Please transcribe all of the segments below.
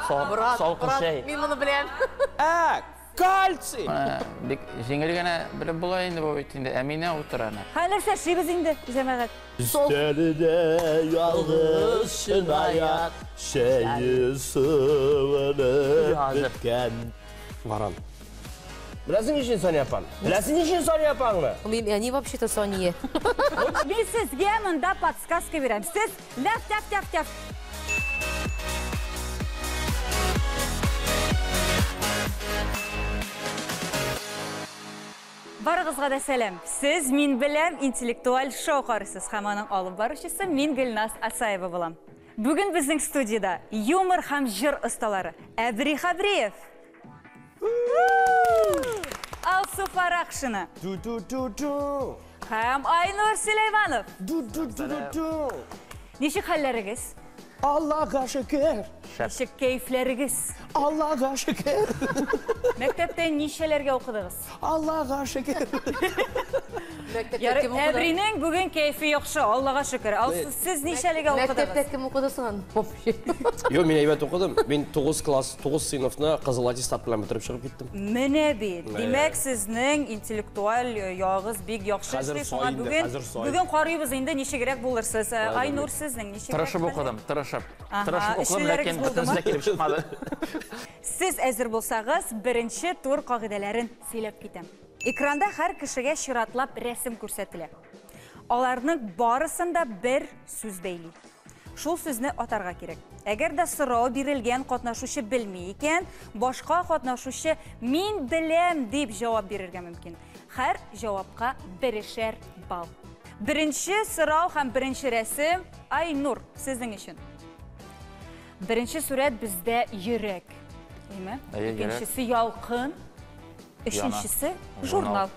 Salqın şey. Мен мұны білем. Kalsi. Жеңіл генә біліп бұла енді бұл өйтінде. Әмине отыраны. Қайларса шебіз енді, жәмәғат. Üstlerine yalnız şınayat şeyi sıvınıp bitken. Varan. Bilesin işin son yapan. Bilesin işin son yapan mı? Они вообще-то соние. Мен сізге мұнда подсказка берем. Сіз ляп-ляп-ляп-ляп. Барығызға да сәлем. Сіз мен білем интеллектуаль шоу қарысыз. Хаманың алып барушысы мен Гүлназ Асаева болам. Бүгін біздің студияда юмор һәм жыр ұсталары Әбри Хабриев, Алсу Фарақшина һәм Айнур Сулейманов. Нешік хәлләрігіз? Allah'a şükür. Нешік кейфләрігіз? Allah'a şükür. Мәктәптә нишәләргә оқыдығыз? Allah'a şükür. Әбринең бүгін кейфі яхшы, Аллаға шүкір. Ал сіз нишәләргә Мәктәптә оқыдығыз? кім оқыдысың? Yo, men evet okudum. Ben 9 klas, 9 sınıfını Kızıl Atistat bilen bitirip çıkıp gittim. Менә бит. Демәк, сезнең интеллектуаль ягыз бик яхшы Хәзер эшли. сай инде, хәзер сай. Бүген карыйбыз инде ничегрәк булырсыз. Айнур сезнең ничегрәк? Тырышып оқыдым, тырышып. Аха, Тырышып оқыдым, эшләрегез ләкин булдымы? бөтенсі келіп шықмады. Сез әзер булсагыз, беренче тур кагыйдәләрен сөйләп китәм. Экранда һәр кешегә чиратлап рәсем күрсәтелә. Аларның барысында бер сүз бәйли. Шул сүзне атарга кирәк. Әгәр дә сорау бирелгән катнашучы белми икән, башка катнашучы мин беләм дип җавап бирергә мөмкин. Һәр җавапка берешәр бал. Беренче сорау һәм беренче рәсем Айнур сезнең өчен. Беренче сурәт бездә йөрәк. Әйме? Икенчесе ялкын, өченчесе журнал.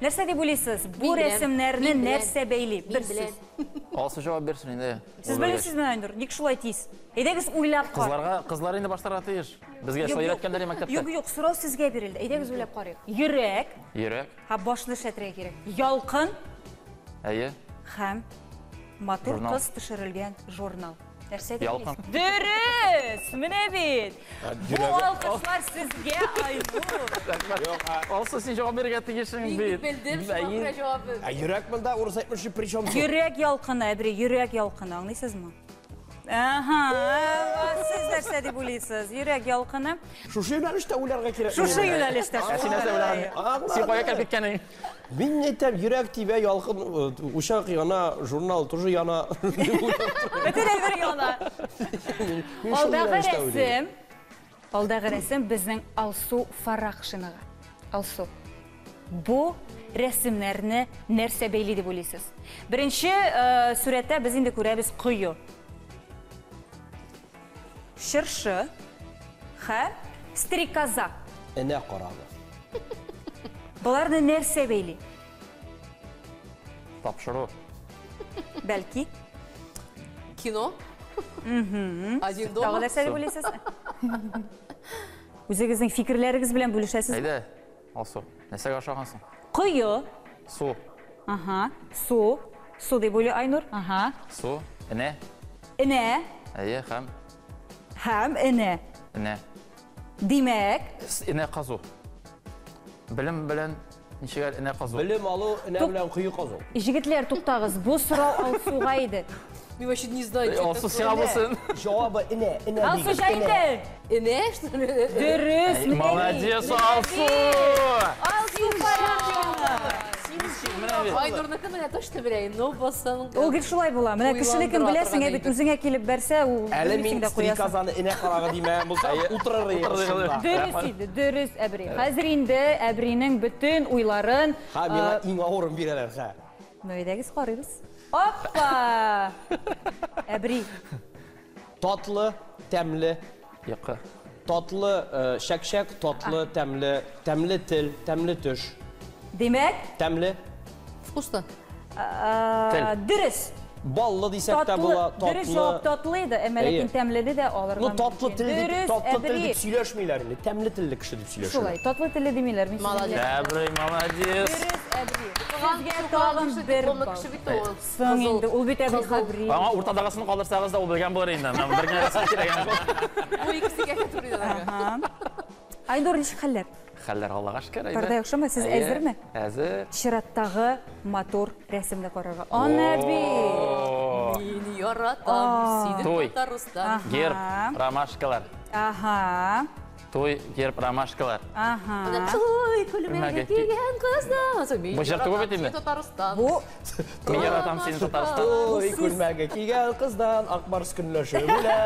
Нәрсә дип уйлыйсыз? Бу рәсемнәрне нәрсә бәйли? Бер сүз. Алсы жауап берсін енді. Сіз белесезме, Айнур? Ник шулай тиз? Әйдәгез уйлап кар. Қызлар енді баштарға тиеш. Бізге шулай өйрәткәндер мәктәптә. Юк, сорау сезгә бирелде. Әйдәгез уйлап карыйк. Йөрәк. Йөрәк. Һәм башны шәтрәгә кирәк. Ялкын Әйе. һәм матур Журнал. кыз төшерелгән журнал. Нәрсә дип Ялкын. уйлыйсыз? Дөрес! Менә бит. Бу алкышлар сезгә, Айнур. Алсы сен жауап бергә тигешең бит. Білдім, шуға жауабы. Yürek mi da orası etmişi prişom su. Йөрәк ялкыны, Әбри, йөрәк ялкыны, аңлыйсызмы? Siz нәрсә дип уйлыйсыз? Йөрәк ялкыны. Şuşu yönelişte uylarga kirek. Шушы юнәлештә. Сен нәрсә уйлаган? Сен кая кіріп кеткәнең? Ben netem yürek tibe yalkın uşak yana, jurnal tuşu yana. Бөтен әйбер яна. Алдагы рәсем безнең Алсу Фарақшинаға. Алсу. Бу рәсемнәрне нәрсә бәйли дип уйлыйсыз? Беренче сүрәттә без инде күрәбез кою. Шыршы һәм стрекоза. Ne karalı. Буларны нәрсә бәйли? Тапшыру. Бәлки. Кино. Один Тагы дома. нәрсә дип уйлыйсыз? Үзегезнең фикерләрегез белән бүлешәсез. Әйдә, Алсу. Нәрсәгә ашағансың? Кою. Су. Ага. Су. Су дип уйлый Айнур. Ага. Су. Энә. Энә Әйе, һәм энә. энә. Димәк, Энә казу. Білім білән ничегә энә казу. Bilim alı ne bilen kıyı kazı. җегетләр, туктагыз, бу сорау Алсуга иде. Мен вообще не знаю, что Алсу сиңа булсын. Cevabı ne Алсу җәйде. Эне, что ли? Дөрес. Молодец, Алсу! Алсу Фарақшина. Айнурныкын менә точно беләм, но басаның. Ул бит шулай була. Менә кешелекен беләсең, бит үзеңә килеп бәрсә, ул Әлі үзең мен дә куясың. strikazanı ene karağı diymeyen bulsa oturur yarışında. Дөрес иде, дөрес Әбри. Хәзер инде Әбринең бөтен уйларын Ha bana in ağırım bireler ha. Нөйдәгез карыйбыз. Оппа! Әбри. Tatlı, temli. Яқы. Tatlı, şakşak, tatlı, temli. Temli til, temli tuş. Демәк, Temli. Вкусно. дөрес. Ballı diysek de bula Dürüst cevap tatlı. tatlıydı. Emelekin temledi de alırgan. No tatlı tildik, Dürüst, tatlı tildik Ebri. söyleşmeyler mi? Temli tildik kişi deyip söyleşiyor. Şulay, tatlı tili demirler mi? Молодец. Әбри, молодец. Dürüst, Ebri. Sizge tağın bir bal. Соң енді, ул бит Ebri Хабри. Аңа уртадағысын қалдырсағыз да ол білген болар енді. Мен бірген рәсім керек. Bu ikisi Айнур, ничек хәлләр? Хәлләр Аллага шөкер. Парда яхшымы? Сез әзерме? Әзер. Чираттагы матур рәсемне карарга. Ана бит. Мин яратам, сине Той. Татарстан. Герб, ромашкалар. Аха. Той, герб, ромашкалар. Аха. Той, күлмәгә кигән кыздан. Бу җыр түгел бит инде. Татарстан. Бу Мин яратам сине Татарстан. Ой, күлмәгә кигән кыздан Акбарс көнләшә белә.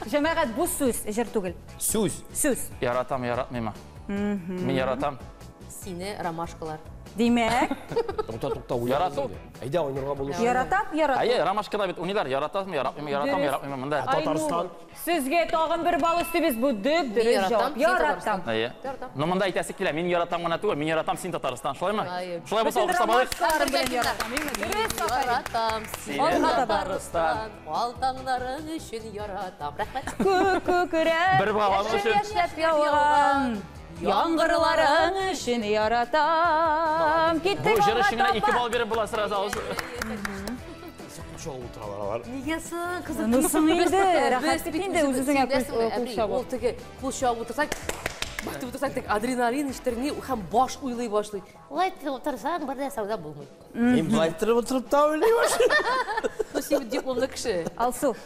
җәмәгать бу сүз җыр түгел. Сүз. Сүз. Яратам, яратмыймы? Мин яратам. Сине ромашкалар. Димәк, Туктата, Ярату. Әйдә, уйнарга булыш. яратам, яратам. Әйе, ромашкалар бит уйныйлар. Яратасызмы, яратмыймы, яратам, яратмыймы монда. Татарстан. Сезгә тагын бер бал өстебез бу дөп дөрес яратам, җавап. син Яратам. Әйе. Яратам. Но монда әйтәсе килә, мин яратам гына түгел, мин яратам син Татарстан, шулаймы? Әйе. Шулай булса алкышлап алыйк. Ромашкалар белән яратам. Дөрес апа. Яратам, сине Алга да бар. Татарстан. Алтаңнарың өчен яратам. Рәхмәт. Күкрәк. Бер балам өчен. Яшьләп яуган. Яңгырларың өчен яратам. Киттек Бу җыр өчен генә алга 2 бал биреп була сразу. Шул утыралар. Нигәсен кызым? Нусың инде, рәхәт ит инде, үзеңә кул чабып. Ул теге кул чабып утырсак, бактып утырсак, теге адреналин иштерни һәм баш уйлый башлый. Улай утырсаң, бер дә сауда булмый. Мин былай торып та уйлый башлыйм. Ну, син дипломлы кеше. Алсу,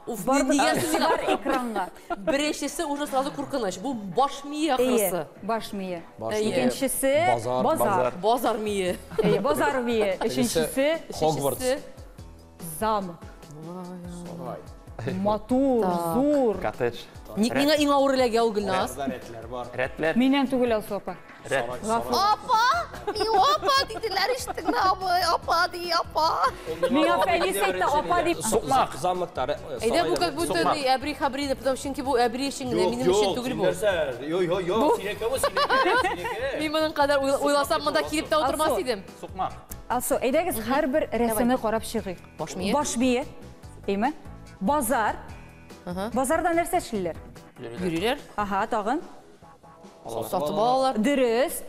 Уф, бар нигәсен бар экранга. Беренчесе уже сразу куркыныч. Бу баш мие Ие, ахрысы. баш мие. Баш мие. Икенчесе Базар, базар. Базар мие. Ие, базар мие. Өченчесе Хогвартс. замок. Матур, зур. Коттедж. Миңа иң авыр эләгә ул Гөлназ. Рәтләр бар. Рәтләр. Миннән түгел Алсу апа. Рәт. Апа диделәр иштеңме абый? Апа ди, апа. Миңа Фәнис әйтте апа дип. Сукмак. Замоктары. Әйдә бу как будто әбри хабрине, потому что бу әбри өчен генә, минем өчен түгел бу. Йо, синеке бу, синеке. Мин моның кадәр уйласам, монда килеп тә утырмас идем. Сукмак. Алсу, әйдәгез һәрбер рәсемне карап чыгыйк. Баш мие. Баш мие. Әйме? Базар. Базарда нәрсә эшлиләр? Йөриләр, Аха, тагын. сатып алалар. Дөрес.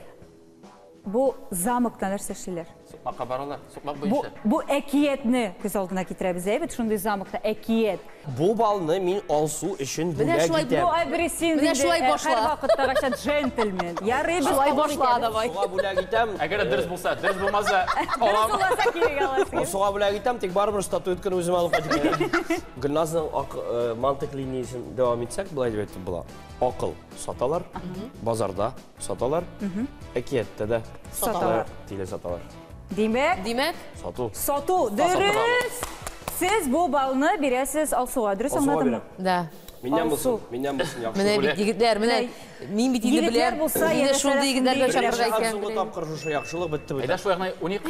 Бу замокта нәрсә эшлиләр? Сукмакка баралар. Сукмак Бу буенча. бу әкиятне күз алдына китерәбез, әйбет, шундый замокта әкият. Бу балны мин Алсу өчен Менә бүләк шулай Бу итәм. агрессив Менә шулай башла. Һәр вакыттагыча джентльмен. Ярый, без Шулай кабул башла итәбез. давай. Алсуга бүләк итәм. Әгәр дөрес булса, дөрес булмаса, Дөрес алам. булмаса кирәк аласың. Алсуга бүләк итәм, тик барыбер статуэтканы үзем алып кайтып киләм. Гөлназның мантык линиясын дәвам итсәк, булай дип әйтеп була. Акыл саталар, базарда саталар, әкияттә дә Саталар. Тиле саталар. Димәк, Димәк, Сату. сату. Дөрес. Сез бу балны бирәсез Алсуга. Дөрес Алсуга аңладыммы? бирәм. да. Миннән Алсу. булсын яхшы. Менә бит егетләр, менә мин бит инде Егетләр беләм. булса, Инде егетләр шундый егетләр белән шундый чакырга Шәһәр икән. сугы тапкыр шушы яхшылык бетте бит. Әйдә шулай гына уник.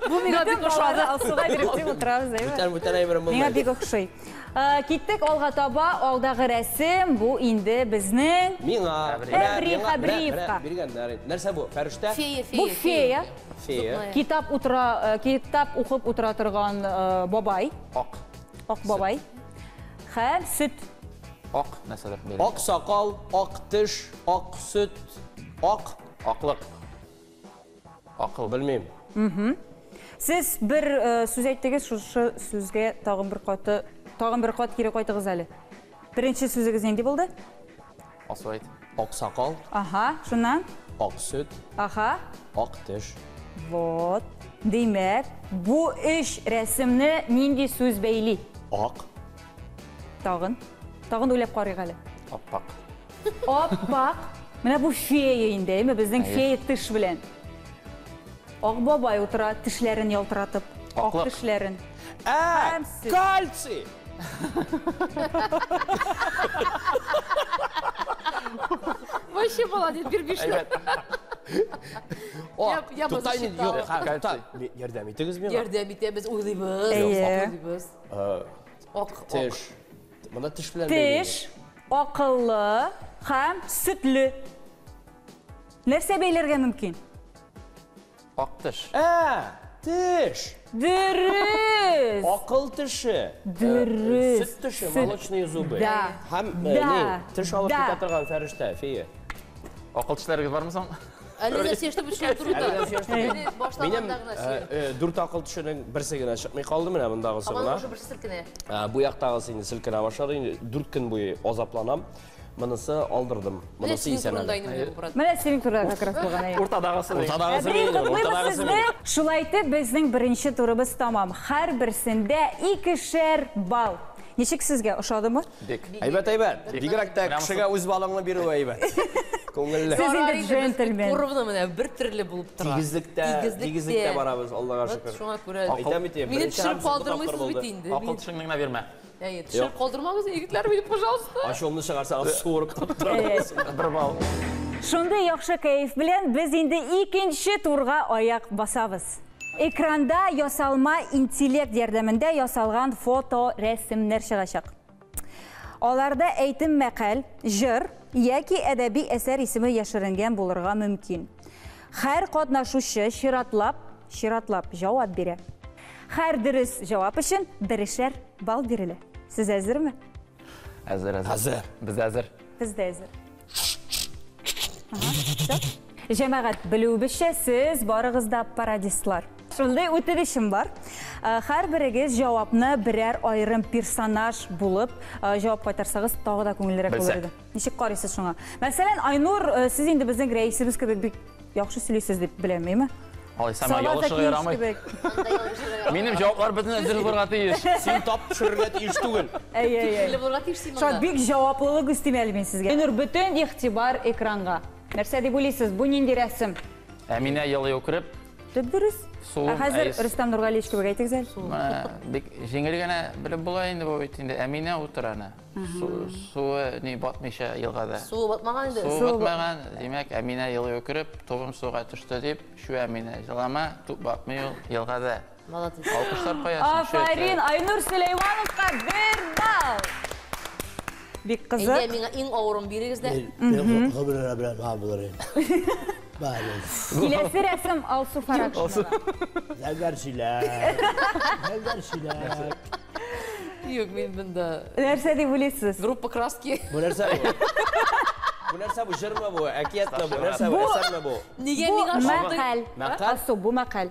Бу миңа бик ошады. Алсуга биреп тик утырабыз, әйбәт. Бүтән әйберем Миңа булмайды. бик охшый. Киттек алга таба, алдагы рәсем бу инде безнең Миңа. Әбри Хабриевка. Биргәннәр. Нәрсә бу? Фәрештә? Фея, Бу фея, фея. Фея. Китап укып утыра торган бабай, Ак. ак бабай. Һәм сөт. Ак нәрсәләр бирә. Ак сакал, ак теш, ак сөт, ак. Аклык. Акыл. Белмим. Сез бер сүз әйттегез, шушы сүзгә тагын бер кат кире кайтыгыз әле. Беренче сүзегез нинди булды? Алсу әйт. Ак сакал, Аха, шуннан. ак сөт, Аха. ак теш. Вот. Димәк, бу эш рәсемне нинди сүз бәйли? Ак. Тагын. Тагын уйлап карыйк әле. Аппак. Аппак. Менә бу фея инде, әйме, безнең фея теш белән. Ак бабай утыра, тешләрен ялтыратып, ак Аклык. тешләрен. Һәм сөт. Кальций. Вообще молодец, бир бишле. Я бы Тутай засчитала. юк, тутай. Ярдәм итегез миңа. Ярдәм итәбез, уйлыйбыз. Әйе. Уйлыйбыз. Ак, Теш. Монда теш белән Теш, акыллы һәм сөтле. Нәрсә бәйләргә мөмкин? Ак теш. Теш. Дөрес. Акыл теше. Дөрес. Сөт теше, Сөт. молочные зубы. Да. Һәм Да. теш алып Да. китә торган фәрештә, фея. Акыл тешләрегез бармы соң? Әлі сешті бүтшіліп тұруда. Мені Менің баштағандағына сүйір. дүрт ақыл түшінің бірсегіне шықмай қалды міне мұндағысы Аман ғына. ұшы бір сілкіне. Бұл яқтағысы енді сілкіне башлады. Енді дүрт күн бойы азапланам. Мұнысы алдырдым. Міне Мұнысы сенің есен әлі. тұрындайының деп бұрады. Міне сенің турда как раз болған ай. Ортадағысы деген. Ортадағысы Әбірей менің, құтлаймыз ортадағысы сізді. менің. Шулайтып біздің бірінші турыбыз тамам. Һәр бірсінде 2-шер бал. Нешік сізге ұшадымы? Бек. Әйбәт. Бигрәкті кішіге өз балаңны беру әйбәт. Көңілі. Сіз енді джентльмен. Құрыбыны міне бір түрлі болып тұра. Тигізлікте барабыз, Аллаға шүкір. Шуңа көрі. Айтам Мені түшіріп қалдырмайсыз бейті енді. Ақыл түшіңніңіне берме. Түшіріп қалдырмаңыз, егітлер бейді, пожалуйста. Ашуымны шығарса, суырып тұрабыз. Бір бал. Шундай яхшы кайф белән без инде икенче турга аяк басабыз. Экранда ясалма интеллект ярдәмендә ясалган фото, рәсемнәр чыгачак. Аларда әйтем мәкаль, җыр яки әдәби әсәр исеме яшеренгән булырга мөмкин. Һәр катнашучы чиратлап җавап бирә. Һәр дөрес җавап өчен берешәр бал бирелә. Сез әзерме? Әзір. Біз әзір. Biz de әзер. Җәмәгать белүебезчә, сез барыгызда пародистлар. Шундай үтенечем бар. Һәр берегез җавапны берәр айрым персонаж булып җавап кайтарсагыз, тагы да күңеллерәк булыр иде. Ничек карыйсыз шуңа? Мәсәлән, Айнур, сез инде безнең рәисебез кебек бик яхшы сөйлисез дип беләм, әйме? Алай, сәмә ялышығы ярамай. Менің жауаплар бүтін әзір бұрға тиіш. Сен тап түшірге тиіш түгіл. Әй. Бұлға тиішсің Шо бик җаваплылык үстемәле мен сезгә. Айнур, бүтән игътибар экранга. Нәрсә дип уйлыйсыз? Бу нинди рәсем? Әминә елы өкіріп, Дөрес. Хәзер Рөстәм Нургалиевич кебек әйтегез әле. жеңіл генә біліп бұла енді бұл өйтінде. Әминә отыраны. Суы не батмайша елғада. Суы батмаған енді. Суы батмаған, демек, Әминә елы өкіріп, тобым суға түшті деп, шу Әминә жылама, туп батмай елғада. Молодец. Алқыштар қоясын. Афарин, Айнур Сулеймановқа 1 бал. Бик Енді қызық. меңа ең ауырын беріңізді. Ben kabulüne bile kabulüne. Bari. Келесі рәсім Алсу Фаракшинова. Ne karşılar? Ne karşılar? Yok, мен бұнда Нәрсә дип уйлыйсыз? группа краски. Bu нәрсе bu? Bu нәрсе bu жыр mı bu? Әкият mı bu? Нәрсе bu? Әсәр мі bu? Неге Бу мен ашылды? мәкаль. Мәкаль? Алсу, бу мәкаль.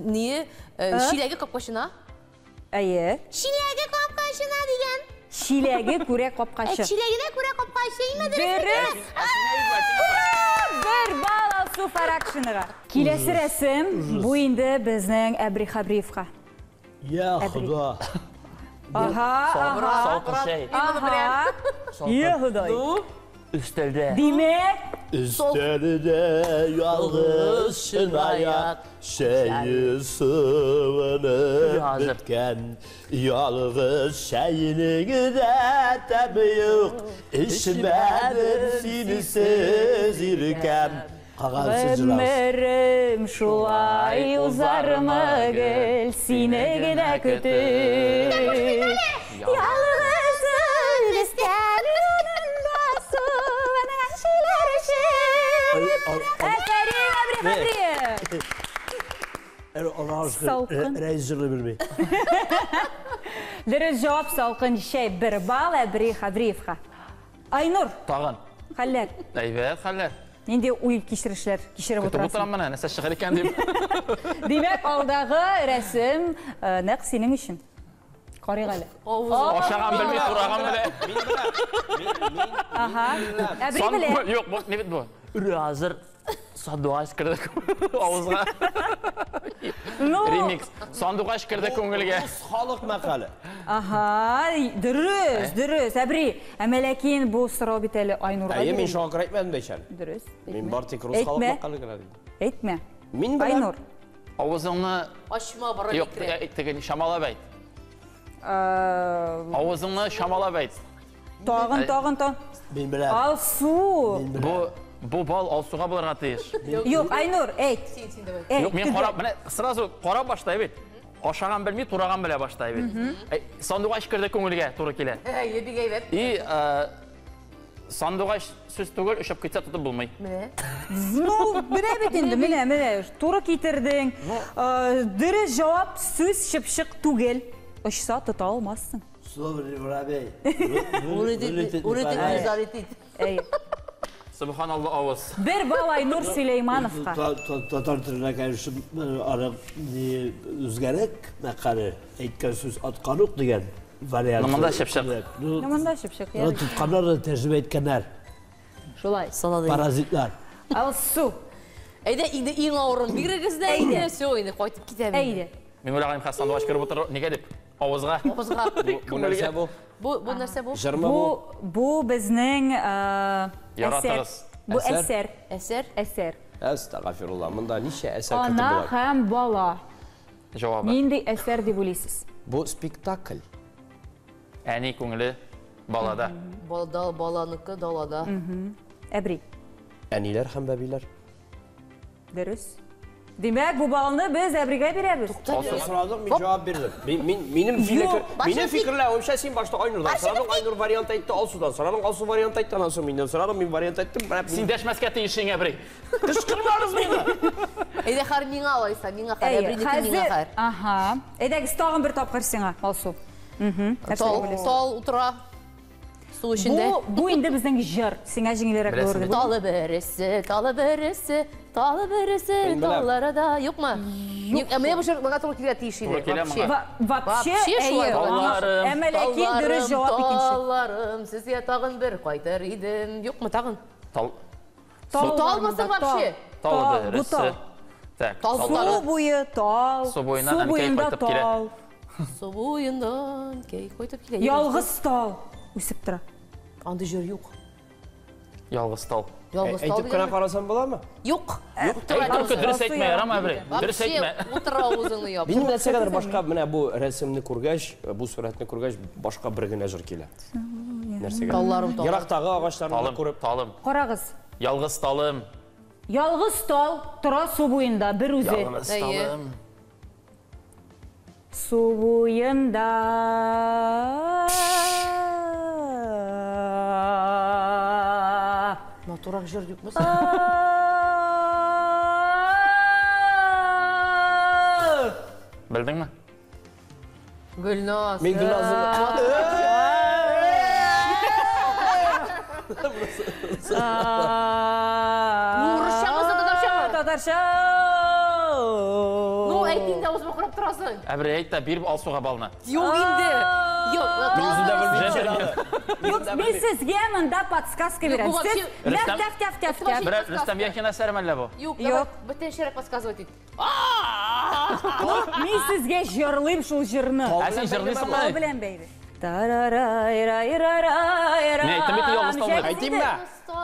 Не? Шиләге қапқашына? Әйе. Шиләге қапқашына деген. Шиләге күрә капкашы. Шиләгедә күрә қапқашы име Дөрес. 1 бал Алсу Фаракшинова. Келесі рәсім бу инде безнең Әбри Хабриевка. Ya Xudo. Аха. Салқын шәй. Аха. Я Худай. Üstelde. Демек, Üstlerinde yalnız şınayak şeyi sıvınıp Hazır. bitken yalnız şeyini de temiyik işmedir seni sezirken Ağarsızcılar. ömrüm şulay uzarma gel, sine gide kötü. Yalnızın iskanında suvana şeyler Aferin Abri. Allah Salkın. aşkına reisini bilmeyin. Dürüst cevap salkın şey 1 bal Abri Habrievka. Aynur, Tağın. Халләр, Әйбәт, хәлләр. нинди уй кичерешләр кичереп Көтіп отырасың? отырам мына, нәрсә шығар екен деп. Демәк, алдағы рәсем нәқ синең өчен. Карыйк әле. Ашаған білмей, тураған біле. Аха. Әбри белә. Yok, bu ne bit bu? Ürü hazır. Sanduğaç kırdı ağızға. Remix. Sanduğaç kırdı көңілге. Халық мәқалы. Аха, дөрес. Әбри, әмәләкин бу сорау бит әле Айнурга. Әйе, мен шоңа айтмадым бейшәл. Дөрес. Мен бар тек рус халық Әйтмә. мәқалы гына деймін. Әйтмә. Мен білем. Айнур. Ağzını Ашма бара yok, бекре. tegen şamalab ayt. Ağzını şamalab ayt. Тагын. Ben bilem. Алсу. Bu bal Alsuğa bularga teyиш. Yok, Айнур, әйт. Сен деп айт. Әйт, Yok, men күдә. qarab, mene sırası qarab başlay bit. Aşağıdan bilmey, turağan bile başlay bit. Sanduğaç kırdı көңілге туры келе. Әйе, бик әйбәт. И sanduğaç söz түгел, үшіп кетсе тұтып болмай. Менә. Ну, белә бит инде, менә, туры китердең. Дөрес җавап сүз чыпчык түгел. Ошса тота алмассың. Слово Рабей. Уритит, заритит. Әй. Subhanallah avız. Bir bal Aynur Süleymanov'a. Tatar tiline karışım arab üzgerek mekanı. Etkar söz atkanık diyen varyantı. Namanda şıpşıp. Namanda şıpşık. Tutkanlar tecrübe etkenler. Şolay. Салады. Parazitler. Алсу. Әйдә, инде иң авырын бирегез дә инде. Всё, инде кайтып китәбез. Әйде. Мен ойлағайым Хасан Дуаш кіріп отыр, неге деп? Ауызға. Авызга. Bu нәрсе bu? Бу нәрсә бу? Жырма bu? Bu bizning Yaratığız. Bu Әсәр. eser. Әсәр. Eser. Estağfirullah. Bunda nice eser kötü Ana bular. hem bala. Жауабы. Нинди eser дип уйлыйсыз? Bu spektakl. Әне көңілі балада. Баланыкы далада. Әбри. Әнилер һәм бәбилер. Dürüst. Demek bu balını biz Əbrigə verəbiz. Sıradım bir cevap verdim. Benim fikirlerim sen başta Aynur'dan. Sıradım Aynur varyant etti Alsu'dan. Sıradım Alsu varyant etti nasıl minden. Sıradım ben varyant ettim. Сен дәшмәскә тиешең, әбрей. Kışkırmadınız mıydı? Әйдә, хар миңа алайса, миңа хар, Әбринеке миңа хар. Aha. Edək tağın bir tapqır sənə, Alsu. Тал утыра. Су içində. Bu indi bizdən jır. Sənə jinglərə Biləsən, gördü. Talı birisi, Ben bilmem. tallara da. Yok mu? Yok. Ama bu şarkı bana doğru kilə tiyişiyle. Doğru kilə Вообще. bana. Вообще, şolay. Tallarım, Əmələkin dürüst cavab ikinci. Tallarım, sizə tağın bir qaytar idim. Yok mu tağın? Tal. Bu tal mısın вообще? Tal Bu tal. Так, Tal таллары. Su boyu tal. Su boyundan Su əmkəy boyunda qaytıb kilə. tal. Su boyundan key koytup kilə. Yalğız tal. Üsüp tura. Andı jör yok. Yalğız tal. Yalğız tal. Eytip kına karasan bular mı? Yok. Әйтүкө дөрес әйтмә, ярама, әбрей. Дөрес Вообще, әйтмә. утыра ağzını yap. Benim нәрсе kadar başka менә bu resimni күргәч, bu suratni күргәч başka bir генә җыр килә. Нәрсәгә? Tallarım tal. Ерактагы агачларны Талым, күреп, талым. Qarağız. Yalğız talım. Yalğız tal, tura su boyunda bir üzü. Yalğız Әйе. talım. Su boyunda. Naturak jör yok mu? Bildin mi? Gülnaz. men Gülnaz'ın Rusça mı, Tatarşa mı? Tatarşa. Ну, әйтейін де осыма құрап тұрасың. Әбрей әйт та бир алсуға балына. Yok indi. Yok. yüzünde Yok, biz sizge mında подсказка Yok, bu verəm. Siz вообще- taf. Бір Рүстәм Яхин әсәре мәллә бу? Yok. Yok. Bütün şerek подсказывать et. Мен sizge jırlayım şu jırını. Ә сен жырлыйсың Тал мы? bilen beyri. Тарарайрайрайрай. Ne, aytdım, yalğız tal. Aytayım mı?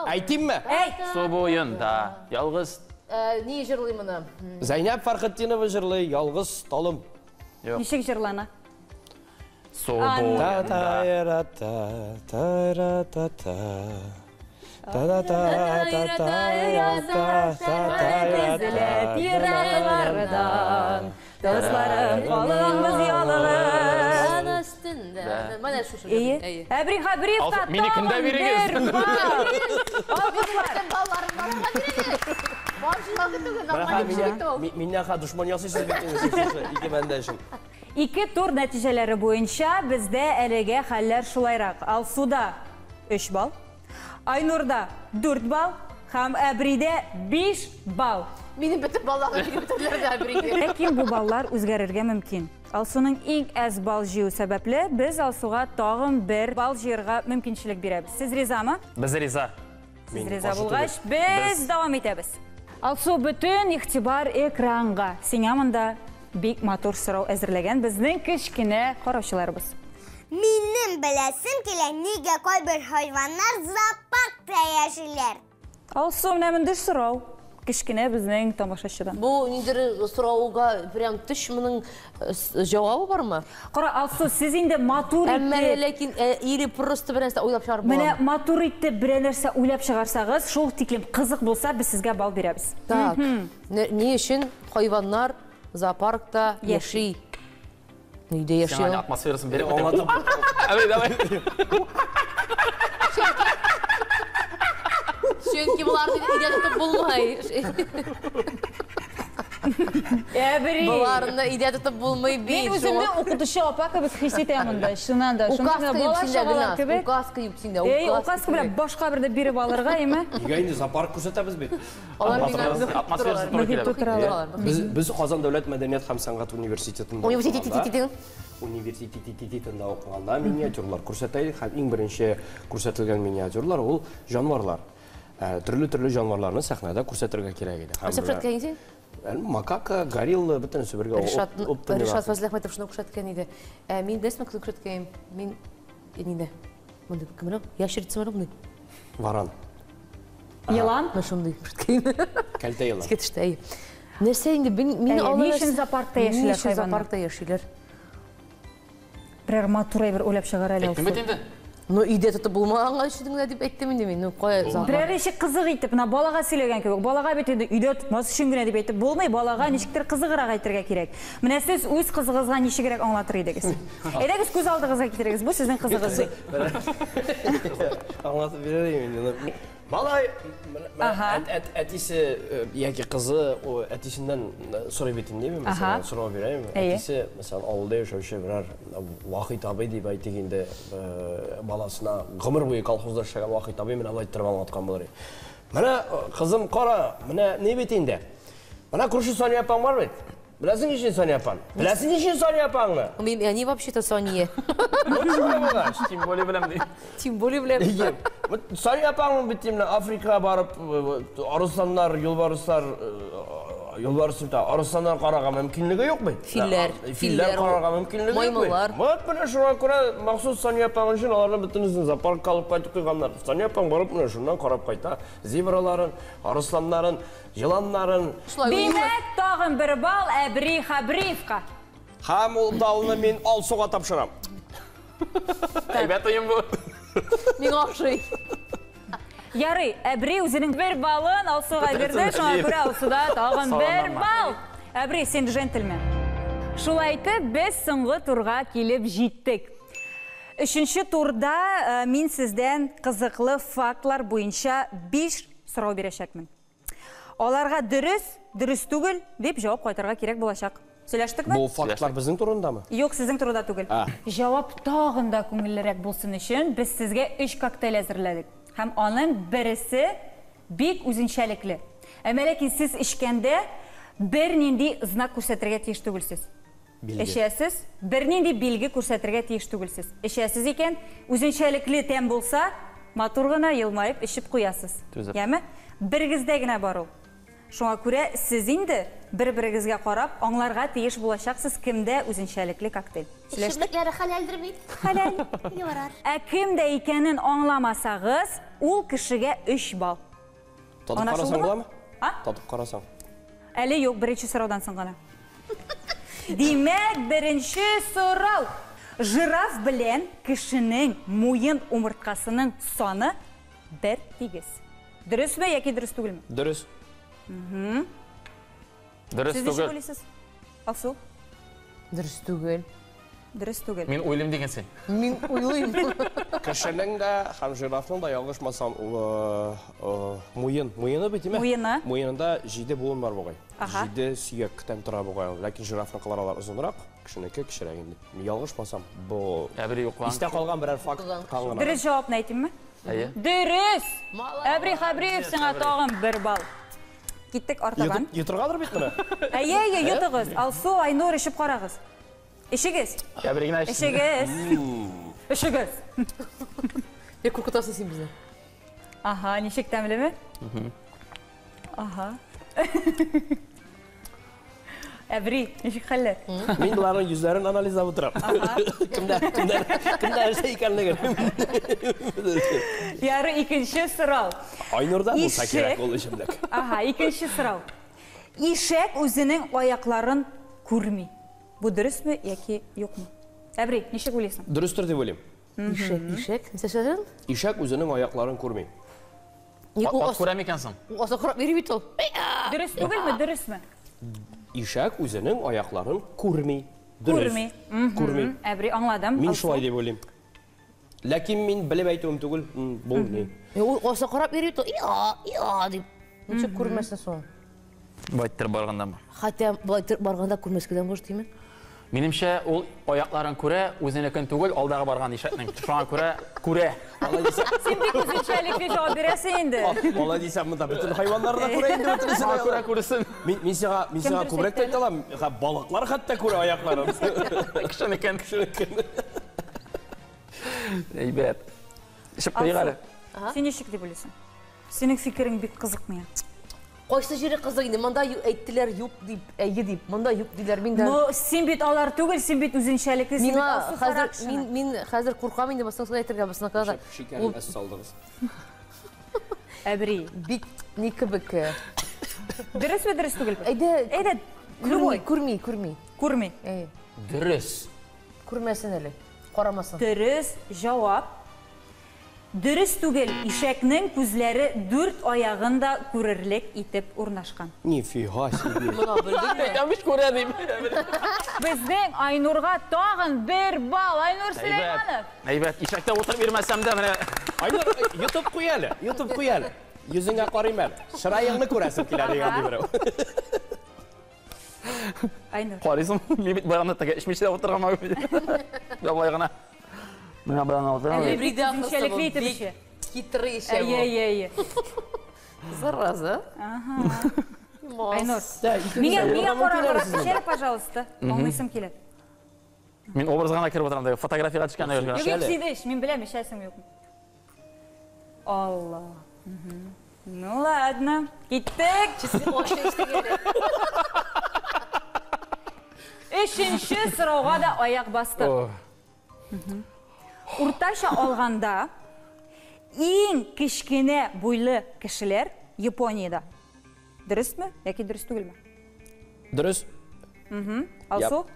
Aytayım mı? Ey, Су буйында ялгыз. Ne jırlayım bunu? Zeynep Farkettinova jırlay, yalğız talım. nişek jırlana. Су буйында. Tezilip yıraylardan. Dostlarım kalınımız yalılır. Ana üstünde. Bana şu İyi. Ebri habrif Alsa- tatlı. minikinde biri gezsin. Ballarım var. Başlığı Minnaha düşman yasıysız bittiniz. İki benden şimdi. İki tur neticeleri boyunca bizde elege haller şulayrak. Alsu'da 3 bal, Aynur'da 4 bal, hem Ebri'de 5 bal. Benim bütün ballarım bütünleri de birikti. Lakin bu ballar o'zgarishga mumkin. Alsu'nun eng az bal jiyu sababli biz Alsu'ga tag'in bir bal jiyirga mumkinchilik beramiz. Siz rizami? Biz riza. Siz riza bo'lgach, biz davom etamiz. Alsu bütün ixtibar ekranga. Singamında bek motor so'rov әзірлеген bizning kichkina qarovchilarimiz. Mening bilasim kelar, nega qolbir hayvonlar zooparkda yashaylar? Alsu nimadir so'rov. Kichkina bizning tomoshachidan. Bu nedir so'rovga prям tishmining javobi bormi? Qara Alsu, siz endi motor Amma itni, lekin iri prosta bir narsa o'ylab chiqarib mana bo'laman. motor itni bir narsa o'ylab chiqarsangiz, shu tiklim qiziq bo'lsa, biz sizga bal beramiz. Так. Ne için hayvanlar zooparkda yaşay? Neyde Sen hani yaşıyor? atmosferasını verip Anladım. Evet, evet. Çünkü bunlar ileride bulmay. Әбри. Баларында идея тұтып болмай Мен бейт. өзімді оқытушы апа кебек хис етемін да, шыннан да. Указка Бала юпсинде шағалар Гүлназ. кебек. Указка юпсинде. Указка біле башқа бірді беріп алырға, еме? Неге енді зоопарк көрсетеміз бе? Атмосферасы туры Мұхит келеді. туралы. Біз Қазан дәулет мәдениет һәм сәнгать университетінде университетінде оқығанда миниатюрлар көрсетейік. Һәм ең бірінші көрсетілген миниатюрлар ол жануарлар. Түрлі жануарларны сәхнәдә күрсәтергә кирәк иде. Ачып шаткан сен? Макака, горилла, бөтенесе бергә Ришат Фазил Әхмәтов шуны күрсәткән иде. Мин дәсме күрсәткән. Мин инде. Монда кемнең? Яшерцем рубны. Варан, Йылан? Шундый күрсәткән. кәлтә елан. Скетштәй. Нәрсә инде мин Нишен зоопаркта яшиләр хайваннар? Зоопаркта яшиләр. Бірер матурай бір ойлап шығар әлі Әйттім бе енді? Ну идея тұтып болмағанға үшінің деп әйттім инде мен. Ну қоя зоопарк. Бірер еші қызық етіп, балаға сөйлеген кебек. Балаға бет енді үйде тұтмасы үшін гіне деп әйтіп болмай, балаға нешіктер қызығырақ айтырға керек. Міне сіз өз қызығызға неше керек аңлатыр едіңіз. Едіңіз көз алдығызға кетіріңіз, бұл сіздің қызығыз. Аңлатып берейін. Малай, әтесі яки қызы әтесінен сұрай бетін деймін, mesela сұрау берейін. Әтесі, mesela ауылда yaşauşa бірер Вахит абай деп айтегенде баласына ғымыр бойы колхозда шаған Вахит абай мен алайттырып аңлатқан болар. Міне қызым қара, міне не бетінде? Міне күрші Соня апаң бар бет? Білесің ешін Соня апаң? Білесің ешін Соня апаңны? Они вообще-то Соня. Тем более білем дейм. Тем более білем. Соня апаңның бітіміне Африкаға барып, арыстандар, арыстандар қараға мүмкінлігі yok бе? Филлер қараға мүмкінлігі yok бе? Маймылар. Міне шуға көре мақсус Соня апаң үшін аларны бүтінізін зоопаркқа алып қайтып қойғандар. Соня апаң барып міне шунdan қарап қайта. Зебраларын, арыстанларын, жыланларын. Демек тағын бір бал Әбри Хабриевқа. Хам ол дауына мен алсуға тапшырам. Әйбәт ойын бұл. Мен ақшай. Ярый, Әбри өзінің бір балын алсуға берді, шуңа көре алсуда тағын бір бал. Әбри, сен джентльмен. Шулайты біз соңғы турға келіп жеттік. Үшінші турда мен сізден қызықлы фактлар бойынша 5 сұрау берешекмін. Оларға дұрыс түгіл деп жауап қайтарға керек болашақ. Сөйләштік ме? Бұл фактлар біздің турында ма? Yok, sizin turda түгіл. Жауап тағында көңілірек болсын үшін біз сізге 3 коктейль әзірләдік. Һәм аның бірісі бик үзенчәлекле. Әмәләкин сіз ішкенде бір нинди знак күрсәтергә тиеш түгелсез. Эчәсез, бір нинди билге күрсәтергә тиеш түгелсез. Эчәсез икән, үзенчәлекле тәм булса, матур гына елмайып ішіп қоясыз. Яме? Біргездә генә бар ул. Шуңа күрә сіз инде бір-бірігізге қарап, аңларға тиеш булачаксыз кімдә үзенчәлекле коктейль. Эшлекләре хәләлдер бит? Хәләл. Ярар. Кемдә икәнен аңламасагыз, ул кешегә 3 бал. Татып қарасаң буламы? Татып қарасаң. Әле юк, беренче сораудан соң гына. Димәк, беренче сорау. Жираф белән кешенең муен умырткасының саны 1:8. Дөресме яки дөрес түгелме? Дөрес. Дұрыс Сіз түгел. ойлайсыз? Алсу? Дұрыс түгел. Дөрес түгел. Мен ойлым деген сен. Мен ойлаймын. Кешенең дә һәм жирафның да ялгышмасам муены бит име? Муены? Муенында 7 буын бар бугай. Аха. 7 сөяктән тора бугай. Ләкин жирафның кыларалар узынрак, кешенеке кечерәк инде. Ялгышмасам, бу Әбри юклан. истә калган берәр факт калган. Дөрес җавапны әйтимме? Әйе. Дөрес! Әбри Хабриев сиңа тагын 1 бал. Киттек артабан. Йотргадыр бит менә. Әйе, йотыгыз. Алсу, Айнур ишеп карагыз. Ишегез. Әбри генә эшне. Ишегез. Ишегез. Я куркытасың сен бізні. Аха, ничек тәмлеме? Аха. Әбри, ничек хәлләр? Мин буларның йөзләрен анализлап утырам. Кемдә нәрсә икәнлеген. Яры икенче сорау. Айнурда булса Ишек. кирәк ул ишемлек. Аха, икенче сорау. Ишек үзенең аякларын күрми. Бу дөресме яки юкмы? Әбри, ничек уйлыйсың? Дөрестер дип уйлыйм. Ишек. Сәшәден? Ишек үзенең аякларын күрми. Ат күрәм икәнсең. Аса құрап бері бит ол. Дөрес түгелме, дөресме? Ишек үзенең аякларын күрми. Дөрес. Күрми. Күрми. Әбри, аңладым. Мин шулай дип уйлыйм. Ләкин мин белеп әйтүем түгел, бу ни. Аса құрап бері бит ол. Я, деп. Ничек көрмәсін соң. Байттыр барғандамы? Хотя былай барганда күрмескеден бош деймен. Минемчә, ул аякларын күрә, үзенекен түгел, алдағы барган ишәкнең. Шуңа күрә. Сен бик үзенчәлекле җавап бирәсең инде. Алай дисәм, монда бөтен хайваннар да күрә инде бөтенесен. Шуңа күрә күрсен. Мин сиңа күбрәк әйтә алам. Балыклар хәтта күрә аякларын. Кешенекен. Әйбәт. Ишеп куйгары. Сен ничек дип уйлыйсың? Синең фикерең бик кызык миңа. Кайсы җире кызык инде. Монда әйттеләр юк дип, әйе дип. Монда юк диләр. Мин дә Ну, син бит алар түгел, син бит үзенчәлекле, син бит миңа алсу хәзер характерны. мин хәзер куркам инде басың әйтергә басына кадәр. Шикәр әс салдыгыз. Әбри. Бик ни кебек. Дөресме, дөрес түгел? Әйдә, Любой. күрми. Күрми. Дөрес. Күрмәсен әле. Карамасын. Дөрес җавап. Дөрес түгел, ишәкнең күзләре 4 аягында күрерлек итеп урнашкан. Нифига себе. Моны белдек. Әмиш күрә дип. Безнең Айнурга тагын 1 балл. Айнур Сөләйманов. Әйбәт, ишәктә утырып йөрмәсәм дә менә Айнур, YouTube куй әле. Йөзеңә карыйм әле. Шырайыңны күрәсем килә дигән ди берәү. Айнур. карыйсың. Мин барганда тәгә ишмичә утырган мәгълүм. Ялай гына. Менә барганда утырган. Эбриде Үзенчәлекле итеп эше. Хитрый эше. Әйе. Зараза. Айнур. Миңа карап кешеләр, пожалуйста. Аңлыйсым килә. Мин образга гына кирип утырам да фотографияга төшкәндә Юк, язган. син эш, мин беләм эшәсең юк. Алла. Ну ладно, киттек. Өченче сорауга да аяк бастык. Уртача алганда иң кичкенә буйлы кешеләр Япониядә. Дөресме? Яки дөрес түгелме? Дөрес. Алсу?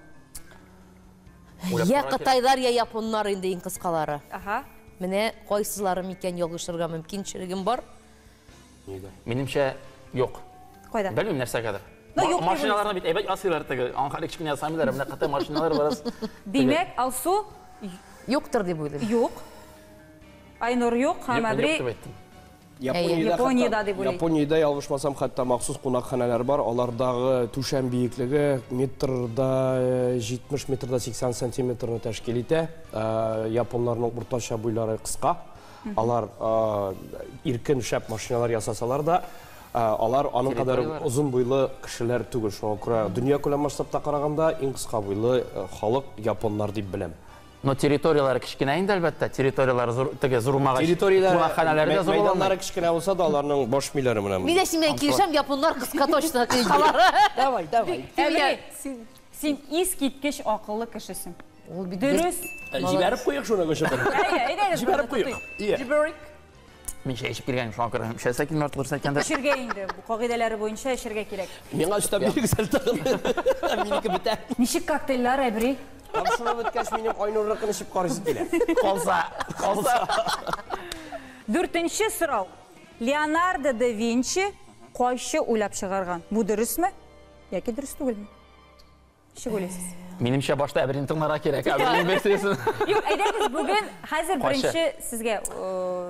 Я Кытайлар, я японнар инде иң кыскалары. Аха. Менә кайсылары микән ялгышырга мөмкинчелегем бар. Минемчә, юк. Кайда? Белмим нәрсәгәдер. Ну, юк дип Машиналарны бит әйбәт ясыйлар теге. Аңхар кичкенә ясамыйлар, менә каты машиналар барас. Димәк, Алсу Юктыр дип уйлыйм. юк. Айнур юк, һәм Әбри Япониядә дип уйлыйм. Япониядә ялгышмасам хәтта махсус кунакханәләр бар. Алардагы түшәм биеклеге метрда 70 метрда 80 сантиметрны тәшкил итә. Японларның уртача буйлары кыска. Алар иркен шәп машиналар ясасалар да, алар аның кадәр озын буйлы кешеләр түгел. Шуңа күрә дөнья күләм масштабта караганда иң кыска буйлы халык японнар дип беләм. Но территориялары кичкенә инде әлбәттә. Территориялары теге зурмага. Кунакханәләре дә зур Мәйданнары кичкенә булса да, аларның баш миләре менә. Мин дә синең килешәм, японнар кыска точно кыскалары. Давай. Әбри, син искиткеч акыллы кешесең. Ул бит Дөрес. Җибәреп куйык шуны гышып. Әйе, Җибәреп куйык. Җибәрик. Мин шәйшеп килгәнем шуңа күрә. Шәйсә килмәр турысын әйткәндә. Эшергә инде. Бу кагыйдәләре буенча эшергә кирәк. Миңа өстәп биргесел тагын. Минеке бетә. Ничек коктейльләр, Әбри? Там шуны беткәч минем Айнуррыкны ишеп карыйсы килә. Калса. 4нче сорау. Леонардо да Винчи кайчы уйлап чыгарган? Бу дөресме? Яки дөрес түгелме? Ничек уйлыйсыз? Минемчә башта Әбрин тыңларга кирәк. Әбрин берсесен. Юк, әйдәгез бүген хәзер беренче сезгә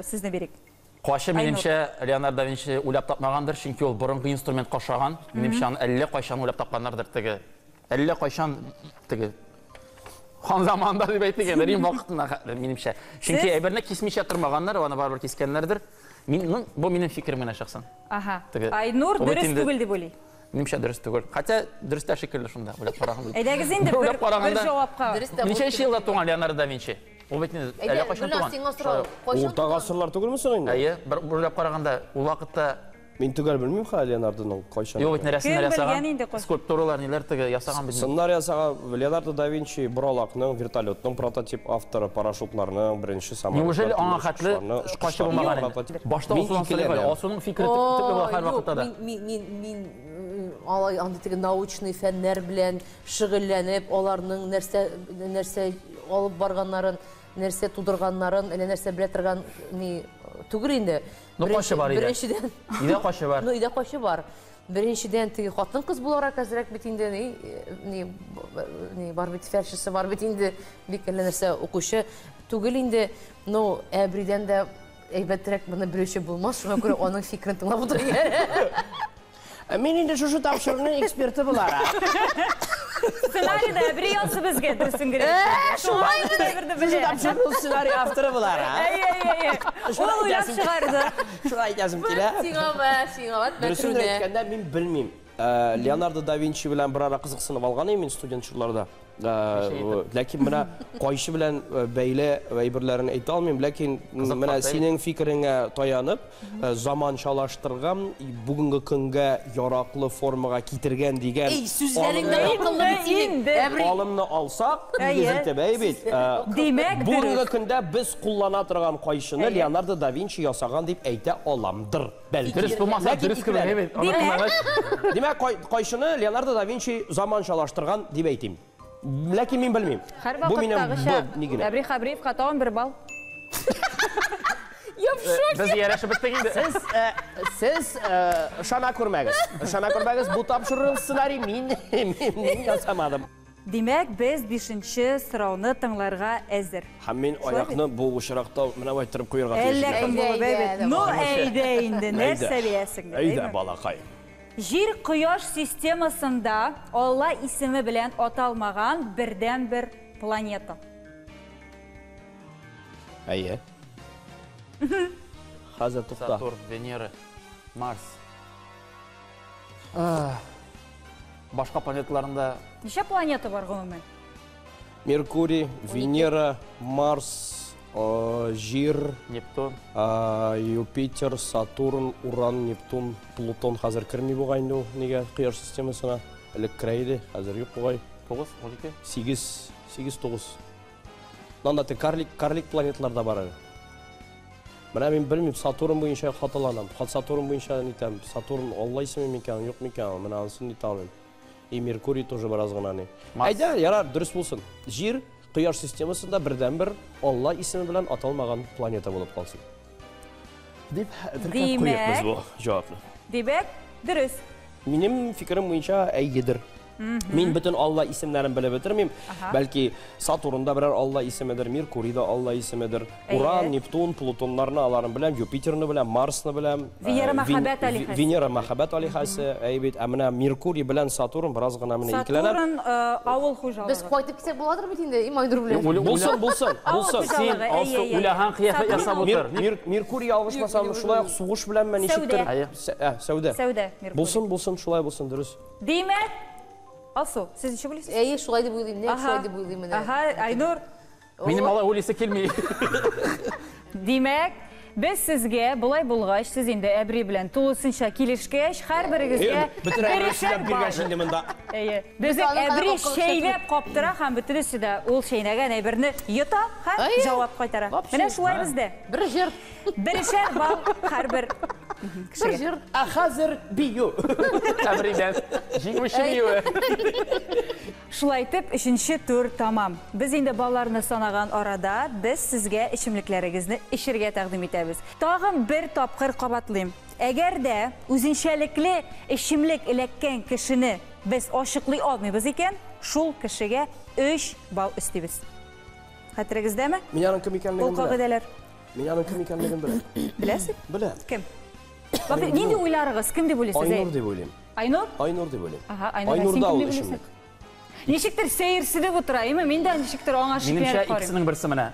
сезне бирик. Кайчы минемчә Леонардо да Винчи уйлап тапмагандыр, чөнки ул борынгы инструмент кашаган. Минемчә аны әллә кайчан уйлап тапканнардыр теге. Әллә кайчан теге хан заманда дип әйтегән, Рим вакытында минемчә. Чөнки әйберне кисмичә тормаганнар, аны барыбер кискәннәрдер. Бу минем фикерем генә шәхсән. Аха. Теге. Айнур дөрес түгел дип уйлый. Минемчә дөрес түгел. Хәтта дөрес тә шикелле шунда уйлап караган. Әйдәгез инде бер җавапка. Ничә елда туган Леонардо да Винчи? Ул бит әллә кайчан туган? Урта гасырлар түгелме соң инде? Әйе, бер уйлап караганда ул вакытта Мин түгел белмим хәл Леонардоның кайчан. юк, бит рәсемнәр белгән инде ясаган. кайчан? Скульптуралар ниләр теге ясаган бит. Сценарий ясаган Леонардо да Винчи Буралакның вертолетның прототип авторы, парашютларның беренче самолетлар. Неужели аңа хәтле кайчы булмаган инде? Башта Осман Сөләйман, Османның фикере төпле була һәр вакытта да. Мин алай андый теге научный фәннәр белән шөгыльләнеп, аларның нәрсә алып барганнарын, нәрсә тудырганнарын, әле нәрсә белә торган түгел инде. Ну кайчы бар иде? Беренчедән. Идә кайчы бар? Ну идә кайчы бар. Беренчедән теге хатын-кыз буларак әзрәк бит инде бар бит фәршесе бар бит инде бик әллә нәрсә укучы түгел инде. Ну Әбридән дә әйбәтрәк моны берүче булмас, шуңа күрә аның фикерен тыңлап утырыйм. Мен инде шушы тапшырыгынын эксперти булар. Сценарийді бір yazı бізге дұрысын керек. Шулай шушы тапшырыгынын сценарий авторы булар. Ол ойлап шығарды. Шулай айтасым келе. Сиңабат, Дұрысын әйткәндә мин белмим. Леонардо да Винчи белән бер ара кызыксынып алган идем студент чорларда. Ләкин менә кайшы белән бәйле әйберләрен әйтә алмыйм, ләкин менә синең фикереңә таянып, заманчалаштырган, бүгенге көнгә яраклы формага китергән дигән алымны алсак, үзелтәбәй бит. Демәк, Бүгенге көндә без куллана торган кайшыны Леонардо да Винчи ясаган дип әйтә аламдыр. Бәлки. Дөрес булмаса, дөрес кебек бит. Димәк, кайшыны Леонардо да Винчи заманчалаштырган дип әйтим. Ләкин мин белмим. Бу минем нигене. Әбри Хабриевка тагын бір бал. Без ярашып биттек инде. Сез шана күрмәгез. Шана күрмәгез, бу тапшырылган сценарий мин ясамадым. Демәк, без 5-нче сорауны тыңларга әзер. Һәм мин аякны бу очракта менә әйттереп куярга тиеш. Әллә кем булып әйбәт. Ну, әйдә инде, нәрсә биясең? Әйдә, балакай. Жир Кояш системасында Алла исеме белән аталмаган бердән-бер планета. Әйе. Хәзер тукта. Сатурн, Венера, Марс. Башка планеталарында Ничә планета бар гомумән? Меркурий, Венера, Марс, Жир, Нептун. Юпитер, Сатурн, Уран, Нептун, Плутон хәзер керми бугай инде ул нигә Кояш системасына. Элек керәйди, хәзер юк бугай. 9, 12. 8-9. Нанда карлик планеталарда бар әле. Менә мин белмим, Сатурн буенча хаталанам. Сатурн буенча нитәм. Сатурн Алла исеме микән, юк микән, менә ансын нитә алмыйм. И Меркурий тоже бераз гына ни. Әйдә, ярар, дөрес булсын. Жир Кояш системасында бердән-бер Алла исеме белән аталмаган планета булып калсын. Дип Димәк, бу җавапны. Димәк, дөрес. Минем фикерем буенча әйедер. Мин бөтен Алла исемнәрен белеп бетермим. Бәлки Сатурнда берәр Алла исемедер, Меркурийда Алла исемедер, Уран, Нептун, Плутоннарны аларын беләм, Юпитерны беләм, Марсны беләм. Венера мәхәббәт алихасы. Венера мәхәббәт алихасы, әйбит, ә менә Меркурий белән Сатурн бераз гына менә икеләнә. Сатурн авыл хуҗалыгы. Без кайтып китсәк буладыр бит инде, Имайнур белән. Булсын. Син асты уйлаган кыяфәт ясап утыр. Меркурий алгышмасам, шулай ук сугыш белән мен ничектер. Сәүдә. Сәүдә, Меркурий. Булсын, шулай булсын, дөрес. Димәк, Алсу, сез ничә беләсез? Әйе, шулай дип уйлыйм. Нәкъ шулай дип уйлыйм менә. Айнур. Минем алай уйлыйсы килми. Демәк, без сезгә булай булгач, сез инде Әбри белән тулысынча килешкәч, һәрберегезгә Бөтен биргәч инде монда. Әйе. Безнең Әбри шәйләп каптыра һәм бөтенесе дә ул шәйнәгән әйберне йота һәм җавап кайтара. Менә шулай бездә. Бер җыр. Берешәр бал һәрбер Бер җыр. Ә хәзер бию. Әбридән. Җиңүче бию. Шулай итеп, 3нче тур тамам. Без инде балларны санаган арада без сезгә эчемлекләрегезне эчергә тәкъдим итәбез. Тагын бер тапкыр кабатлыйм. Әгәр дә үзенчәлекле эчемлек эләккән кешене без ашыклый алмыйбыз икән, шул кешегә 3 балл өстибез. Хәтерегездәме? Мин аның кем икәнлеген Ул кагыйдәләр. Мин аның кем икәнлеген беләм. Беләсез? Беләм. Кем? Бакы, нинди уйларыгыз? Кем дип уйлыйсыз? Айнур дип уйлыйм. Айнур? Айнур дип уйлыйм. Аха, Айнур. Айнурда ул ишемлек. Ничектер сәерсидеп утыра, име? Мин дә ничектер аңа Минемчә шикләнеп карыйм. икесенең берсе менә.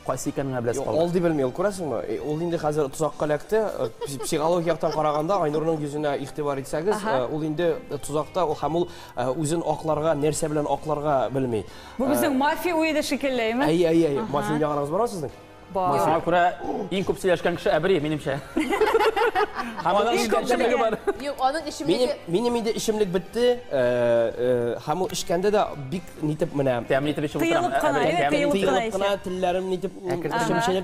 Кайсы икәнен беләсез калды. Ул дип белмәй, күрәсеңме? Ул инде хәзер тузакка эләкте. Психология яктан караганда Айнурның йөзенә игътибар итсәгез, ул инде тузакта, ул һәм ул үзен акларга, нәрсә белән акларга белми. Бу безнең мафия уйды шикелле, име? Әйе. Мафия ягарыгыз бармы сезнең? Шуңа күрә иң күп сөйләшкән кеше Әбри, минемчә. Һәм аның икенчелеге бар. Юк, аның ишемлеге. Минем инде ишемлек бетте. Һәм ул ишкәндә дә бик нитеп менә Тәмин итеп ишеп утырам. Тыелып кына, тыелып кына телләрем нитеп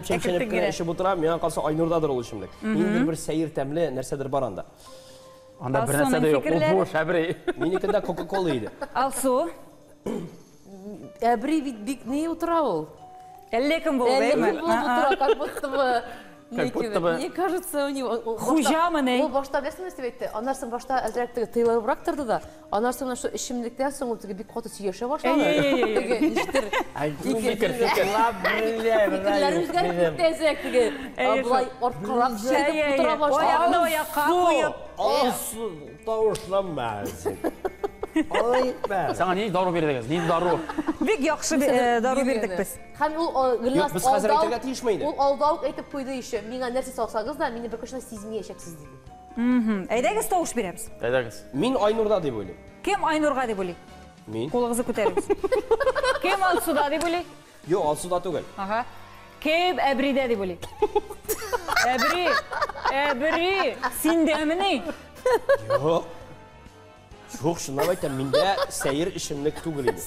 чәмчәлеп кенә ишеп утырам. Миңа калса Айнурдадыр ул ишемлек. Инде бер сәер тәмле нәрсәдер бар анда. Анда бер нәрсә дә юк. Ул буш Әбри. Минекендә Coca-Cola иде. Алсу, Әбри бит бик ни утыра ул. әллә кем булды, Әллә име? кем булып утыра, как будто бы Как будто бы... Мне кажется, у него... Хужамы не? Ол башта білесің не істеп етті? Анарсың башта әзірәк тыйлабырақ тұрды да, анарсың що ішімдіктен соң ол бик қоты сүйеше башлады. Ништер? Фикерлерін өзгәріп кетті әзірәк теге. Бұлай орқарақ шейді бұтыра башлады. Аяқны аяққа қойып. Olsun, davuşlanma. Alayıp ben. Sana ne darу бердіңіз? Не дару? Бик яқшы дару бердік біз. Һәм ул Yok, biz хәзер әйтергә тиешмәйді. Ул алдау әйтеп қойды еще. Миңа нәрсе салсагыз да, мине бер кешне сизмәячәксез диде. Әйдәгіз тауыш береміз. Әйдәгіз. Мин Айнурда дип уйлыйм. Кем Айнурға деп ойлайды? Мин? Қолыңызды көтеріңіз. Кем Алсуда деп ойлайды? Yok, Алсуда түгел. Аха. Кем Әбриде деп ойлайды? Әбри, син дәміне? Yok. Çok şundan aytам, миндә сәйер ишемлек түгел иде.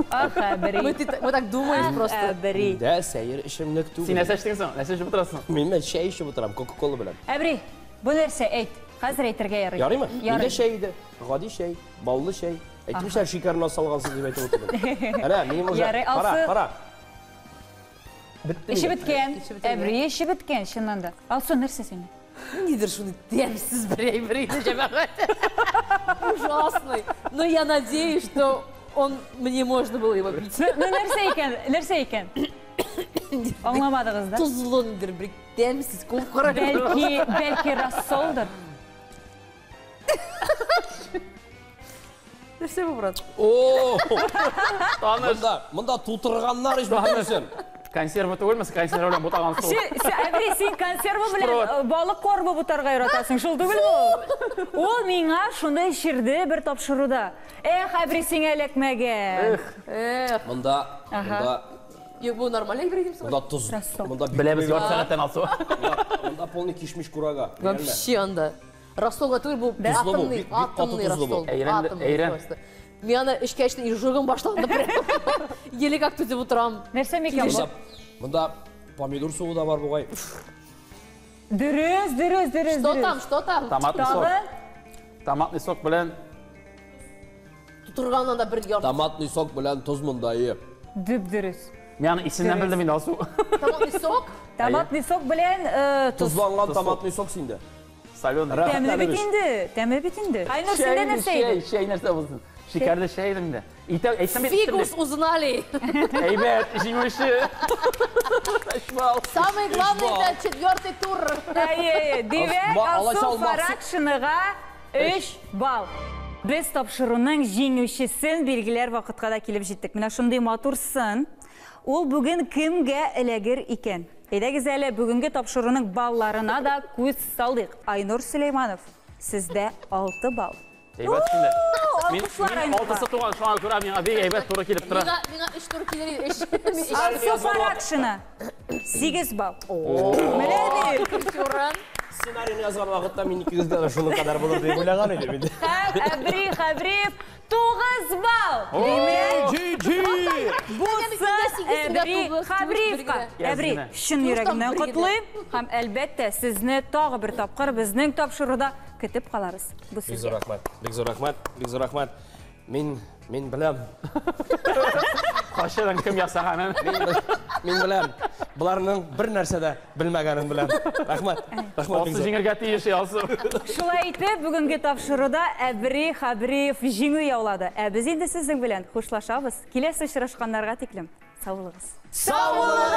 Ах, Әбри. Мы так думаем просто. Әбри. Миндә сәйер ишемлек Сен түгел. нәрсе іштіңсің? Нәрсе ішіп отырасың? Мин шәй ішеп отырам, Кока-Кола белән. Әбри, бұл нәрсе әйт. Хәзер әйтергә ярый. Ярыймы? Миндә Ярый. шәй иде. Гади шәй, баллы шәй. Әйтмешәр шикәрне салгансыз дип әйтеп утырдым. Әнә, минем уже. Ярый, Кара, Алсы. кара. Битте. Іші біткен. Әбри іші біткен, шыннан да. Алсу, нәрсе сені? Нидер шуны дәмсез бір жабағай. Ужасный. Но я надеюсь, что мне можно было его пить. Нәрсе екен? Аңламадыңыз да? Тузлы нидер бір дәмсіз қоқыра. Бәлки рассолдыр. Нәрсе бұл, брат? Oo! Таныш. Мында тутырганнар иш бөтенсен. Консерві түгелмес, консервілен бұтаған су. Әбри, сен консерві білен балық корбы бұтарға ератасың, шыл түгіл бұл? Ол миңа шынды ішірді бір тапшыруда. Әбри, сен әлекмәге. Мында Бұл нормально әбір едім мында туз. Мында Білеміз, 4 сәнеттен алсу. Мында полный кишмиш курага. Вообще анда. Ростолға түгіл бұл Тузлы бұл, атомный бик қатты тузлы бұл. ростол. Әйрен. Мен ана ішкәштің изжогын башланды прямо. Еле как төтеп отырам. Нәрсе мекен бұл? Мында помидор суы да бар бугай. Дөрес. Что там? Томатный сок. Тағы? Томатный сок білен. Тұтырғаннан да бір ярты. Томатный сок белән туз мында ие. Дүп дөрес. Мен исінен білдім енді алсу. Томатный сок? Томатный сок білен тұз. Тузланган томатный сок синде. Соленый. Тәмі бітінді. Айнұр, сенде нәрсе еді? Шәй нәрсе болсын. Шикәрді шәй едімді. Фикус узнали. Әйбәт, жеңуші. Самый главный это 4-й тур. Демек, Алсу Фаракшыныға 3 балл. Біз тапшыруның жеңушісін белгілер вақытқа да келіп жеттік. Мына шындай матурсын. Ол бүгін кімге әлегір екен? Әйдәгіз әлі бүгінгі тапшыруның балларына да көз салдық. Айнұр Сүлейманов, сізде 6 балл. Әйбәт şimdi. Алқышлар Мен Айнұрға. 6-сы туған шуан көра, мен бек әйбәт тура келіп тұра. Мина 3 тур келер. Алсу Фаракшына 8 балл. Мәләді. Сценарийni yazgan vaqtda men ikkingizda shuni qadar bo'lar deb o'ylagan edim endi. Әбри Хабриев 9 балл. Бұсы Әбри Хабриевқа. Әбри, шын жүрегімнен құтлайым. Һәм әлбәттә, сізні тағы бір тапқыр біздің тапшыруда күтіп қаларыз. Бик зур рахмат. Мен білем. Қашыдан кім ясағанын. Мен білем. Бұларның бір нәрседе білмәгәнен білем. Рахмат. Осы жеңерге тиеші алсы. Шулай итеп, бүгінгі тапшыруда Әбри Хабриев жеңу яулады. Біз енді сіздің білен қошлашабыз. Келесі ұшырашқандарға теклім. Сау болыңыз. Sağ olun.